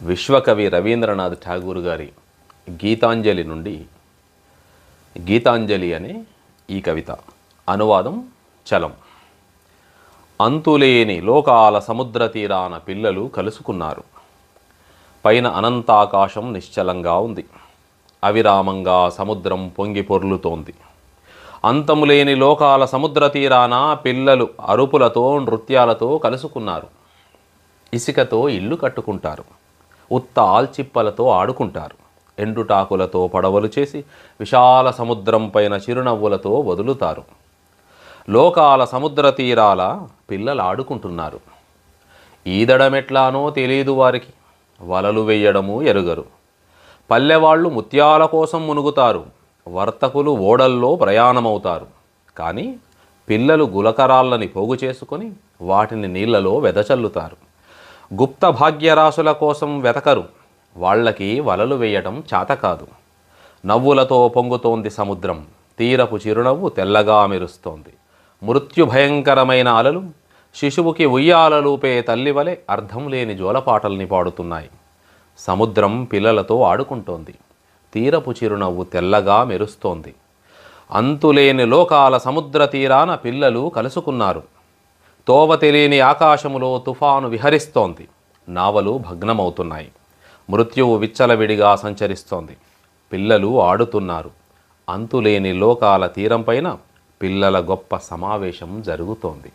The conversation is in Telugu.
విశ్వకవి రవీంద్రనాథ్ ఠాగూర్ గారి గీతాంజలి నుండి గీతాంజలి అనే ఈ కవిత అనువాదం చలం. అంతులేని లోకాల సముద్ర తీరాన పిల్లలు కలుసుకున్నారు. పైన అనంతాకాశం నిశ్చలంగా ఉంది. అవిరామంగా సముద్రం పొంగి పొర్లుతోంది. అంతములేని లోకాల సముద్ర తీరాన పిల్లలు అరుపులతో నృత్యాలతో కలుసుకున్నారు. ఇసుకతో ఇల్లు కట్టుకుంటారు. ఉత్త ఆల్చిప్పలతో ఆడుకుంటారు. ఎండుటాకులతో పడవలు చేసి విశాల సముద్రం పైన చిరునవ్వులతో వదులుతారు. లోకాల సముద్ర తీరాల పిల్లలు ఆడుకుంటున్నారు. ఈదడమెట్లానో తెలియదు వారికి. వలలు వేయడము ఎరుగరు. పల్లెవాళ్ళు ముత్యాల కోసం మునుగుతారు. వర్తకులు ఓడల్లో ప్రయాణమవుతారు. కానీ పిల్లలు గులకరాళ్ళని పోగు చేసుకొని వాటిని నీళ్లలో వెదచల్లుతారు. గుప్త భాగ్యరాశుల కోసం వెతకరు. వాళ్ళకి వలలు వేయటం చాతకాదు. నవ్వులతో పొంగుతోంది సముద్రం. తీరపు చిరునవ్వు తెల్లగా మెరుస్తోంది. మృత్యు భయంకరమైన అలలు శిశువుకి ఉయ్యాలలూపే తల్లివలె అర్థం లేని జోలపాటల్ని పాడుతున్నాయి. సముద్రం పిల్లలతో ఆడుకుంటోంది. తీరపు చిరునవ్వు తెల్లగా మెరుస్తోంది. అంతులేని లోకాల సముద్ర తీరాన పిల్లలు కలుసుకున్నారు. తోవ తెలియని ఆకాశములో తుఫాను విహరిస్తోంది. నావలు భగ్నమవుతున్నాయి. మృత్యువు విచ్చలవిడిగా సంచరిస్తోంది. పిల్లలు ఆడుతున్నారు. అంతులేని లోకాల తీరంపైన పిల్లల గొప్ప సమావేశం జరుగుతోంది.